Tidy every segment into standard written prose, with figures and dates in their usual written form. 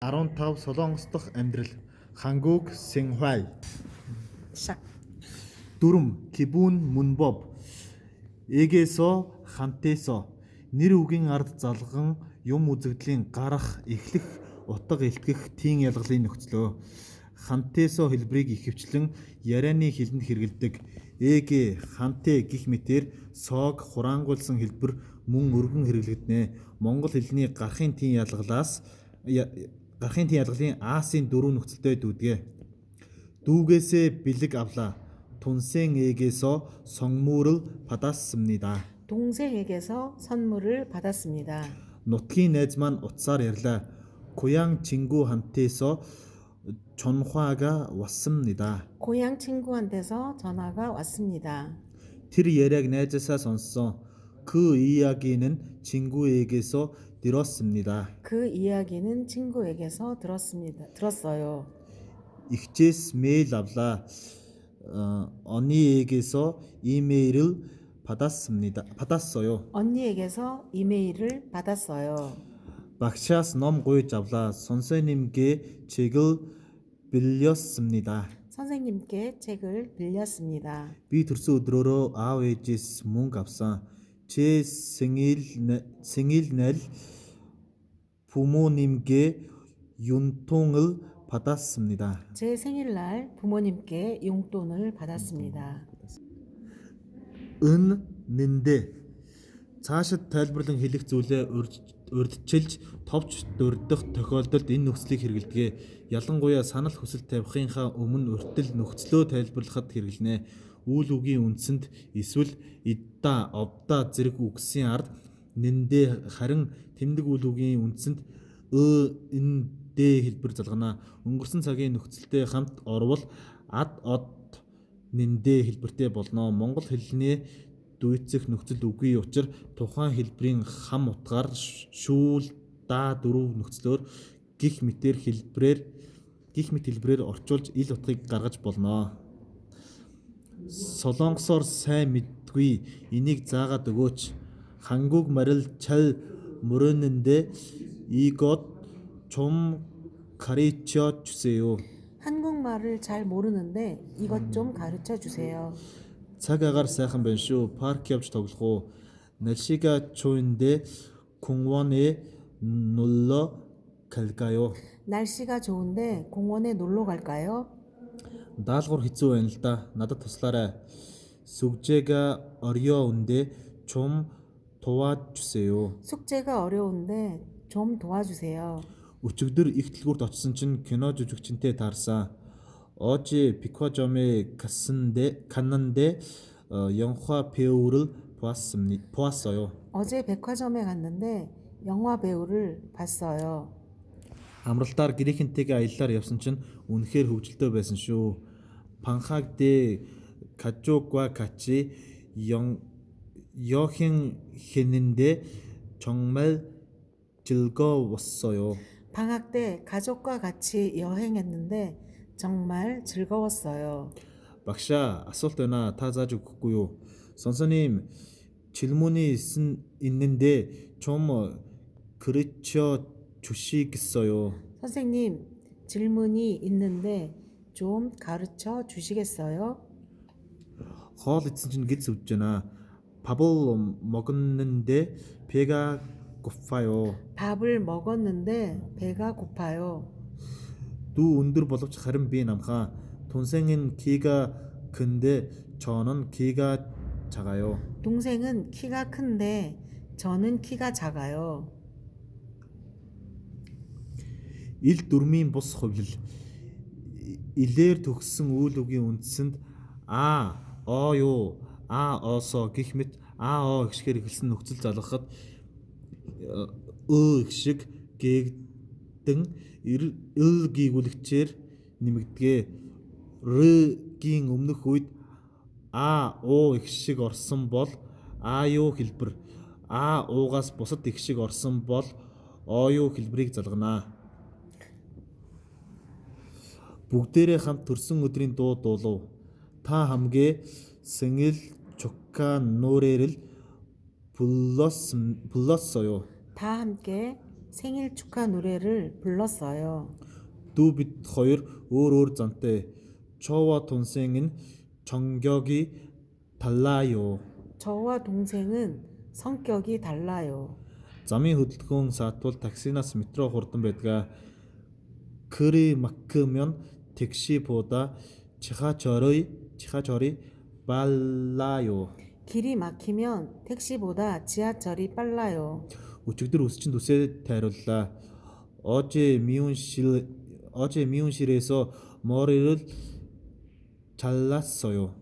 15 Солонгос дахь амьдрал Хангук Сэнхвай 시작. дүрм Кибун Мунбоб Ээгээсо хантээсо нэр үгийн ард залган юм үзэгдлийн гарах эхлэх утга илтгэх тийм ялгалын нөхцлөө хантээсо хэлбэрийг ихэвчлэн ярианы хэлэнд хэрэглэдэг ээгээ хантээ гэх мэтээр соог хураангуйлсан хэлбэр мөн өргөн хэрэглэгдэнэ. Монгол хэлний гарахын тийм ялгалын Асын дөрвөн нөхцөлтэй дүүдэгэ. Дүүгээсээ бэлэг авлаа. Түнсэн ээгээсо 성물을 받았습니다. 동생에게서 선물을 받았습니다. Нутгийн найз маань утсаар ярьлаа. 고향 친구한테서 전화가 왔습니다. 고향 친구한테서 전화가 왔습니다. Тэр яриаг найзаасаа сонссон. 그 이야기는 친구에게서 들었습니다. 그 이야기는 친구에게서 들었어요. ихчээс 메일 авлаа. 언니에게서 이메일을 받았어요. 언니에게서 이메일을 받았어요. багшаас ном гуйж авлаа. 선생님께 책을 빌렸습니다. 선생님께 책을 빌렸습니다. Би төрсөн өдрөөрөө аав ээжээс мөнгө авсан. 제 생일날 부모님께 용돈을 받았습니다. 제 생일날 부모님께 용돈을 받았습니다. 은는데 цаашид тайлбарлан хэлэх зүйлээ урьдчилж товч дурдах тохиолдолд энэ нөхцөлийг хэрэглэдэг. Ялангуяа санал хүсэл тавихынхаа өмнө урьдчил нөхцлөө тайлбарлахад хэрэглэнэ. Үйл үгийн үндсэнд эсвэл идда, овда зэрэг үгсийн ард нэндэ харин тэмдэг үйл үгийн үндсэнд эндэ хэлбэр залгана. Өнгөрсөн цагийн нөхцөлтэй хамт орвол ад од нэндэ хэлбэртэй болно. Монгол хэлний дүйцэх нөхцөл үгүй учир тухайн хэлбэрийн хам утгаар шүүл да дөрөв нөхцлөөр гих мэт хэлбэрээр орчуулж ил утгыг гаргаж болно. Солонгосоор сайн мэдгүй энийг заагаад өгөөч. 한국 말을 잘 모르는데 이것 좀 가르쳐 주세요. 한국말을 잘 모르는데 이것 좀 가르쳐 주세요. цаг агаар сайхан байна шүү. Парк явж тоглох уу? 날씨가 좋은데 공원에 놀러 갈까요? 날씨가 좋은데 공원에 놀러 갈까요? даалгавар хэцүү байна л да. Надад туслаарай. 숙제가 어려운데 좀 도와주세요. 숙제가 어려운데 좀 도와주세요. Өчигдөр их дэлгүүрт очсон чинь кино жүжигчинтэй таарсан. 어제 백화점에 갔는데 영화 배우를 보았어요. 어제 백화점에 갔는데 영화 배우를 봤어요. Амралтаар грекинтэйгээ аяллаар явсан чинь үнэхээр хөвгөлтэй байсан шүү. 방학 때 가족과 같이 여행했는데 정말 즐거웠어요. 방학 때 가족과 같이 여행했는데 정말 즐거웠어요. багшаа асуулт байна. Та зааж өгөхгүй юу? 선생님 질문이 있는데 좀 가르쳐 주시겠어요? 선생님, 질문이 있는데 좀 가르쳐 주시겠어요? хоол идсэн чинь гид сүвж байна. 밥을 먹었는데 배가 고파요. 밥을 먹었는데 배가 고파요. дүү өндөр боловч харин би намхаа. 동생은 키가 큰데 저는 키가 작아요. 동생은 키가 큰데 저는 키가 작아요. ил дүрмийн бус хувлал. Илээр төгссөн үйл үгийн үндсэнд оо юу оосо гэх мэт оо гişгээр эхэлсэн нөхцөл залгахад гişг гээгдэн ил гийгүүлэгчээр нэмэгдэгэ. гийн өмнөх үед уу гişг орсон бол юу хэлбэр уугаас бусад гişг орсон бол юу хэлбэрийг залгана. бүгдээрээ хамт төрсөн өдрийн дуу дуулав. 다 함께 생일 축하 노래를 불렀어요. 다 함께 생일 축하 노래를 불렀어요. 두 бид хоёр өөр өөр зантай. 저와 동생은 정격이 달라요. 저와 동생은 성격이 달라요. Замын хөдөлгөөн саатвал таксинаас метро хурдан байдаг. 그리 막으면 택시보다 지하철이 빨라요. 길이 막히면 택시보다 지하철이 빨라요. Өчигдөр өсчин түсээ тайрууллаа. 어제 미용실에서 머리를 잘랐어요.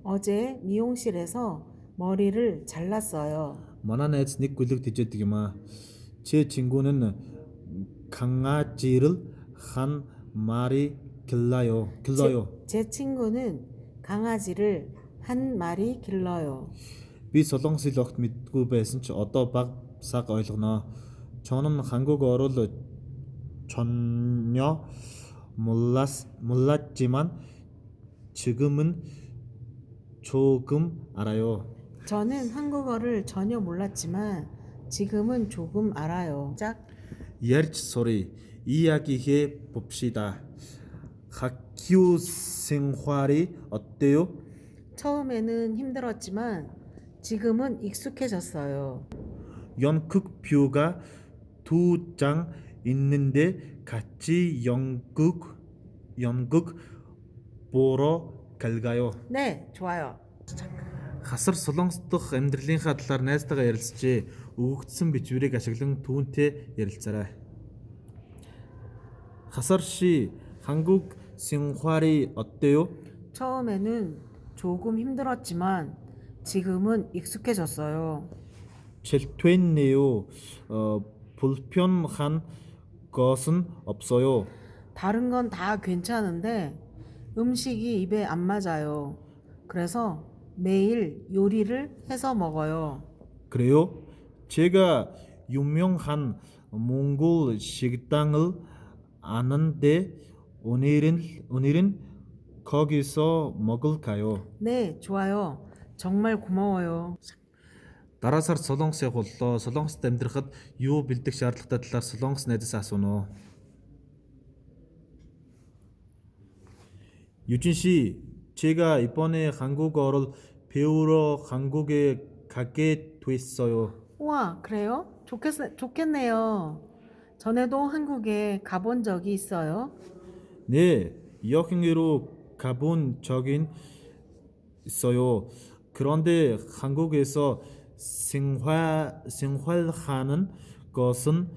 어제 미용실에서 머리를 잘랐어요. Манай найз нэг гүлэг тэжээдэг юм аа. 제 친구는 강아지를 한 마리 길러요. 제 친구는 강아지를 한 마리 길러요. Би солонгос хэл огт мэдгүй байсан ч одоо баг саг ойлгоноо. 저는 한국어를 전혀 몰랐지만 지금은 조금 알아요. 저는 한국어를 전혀 몰랐지만 지금은 조금 알아요. 짝 ярьж сурыг. 이야기해 봅시다. 학교 생활이 어때요? 처음에는 힘들었지만 지금은 익숙해졌어요. 연극 표가 2장 있는데 같이 연극 보러 갈까요? 네, 좋아요. Хасар Солонгос дахь амьдралынхаа талаар найзтайгаа ярилцжээ. Өгөгдсөн бичвэрийг ашиглан түүнтэй ярилцаарай. Хасар 씨, 한국 생활이 어때요? 처음에는 조금 힘들었지만 지금은 익숙해졌어요. 질투했네요. 불편한 것은 없어요. 다른 건 다 괜찮은데 음식이 입에 안 맞아요. 그래서 매일 요리를 해서 먹어요. 그래요? 제가 유명한 몽골 식당을 아는데 오늘은 거기서 먹을까요? 네, 좋아요. 정말 고마워요. Дараа сард Солонгос явах боллоо. Солонгост амьдрахад юу бэлдэх шаардлагатай талаар Солонгос найзаас асууно. 유진 씨, 제가 이번에 한국어를 배우러 한국에 가게 됐어요. 우와, 그래요? 좋겠네요. 전에도 한국에 가본 적이 있어요? 네, 여행으로 가본 적은 있어요. 그런데 한국에서 생활하는 것은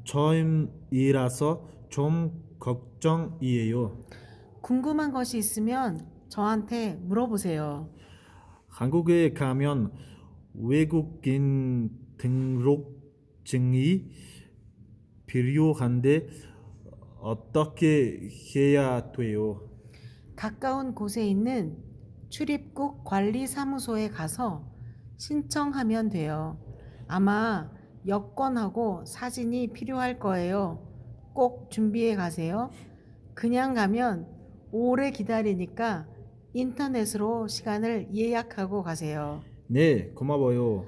처음이라서 좀 걱정이에요. 궁금한 것이 있으면 저한테 물어보세요. 한국에 가면 외국인 등록증이 필요한데 어떻게 해야 돼요? 가까운 곳에 있는 출입국 관리사무소에 가서 신청하면 돼요. 아마 여권하고 사진이 필요할 거예요. 꼭 준비해 가세요. 그냥 가면 오래 기다리니까 인터넷으로 시간을 예약하고 가세요. 네, 고마워요.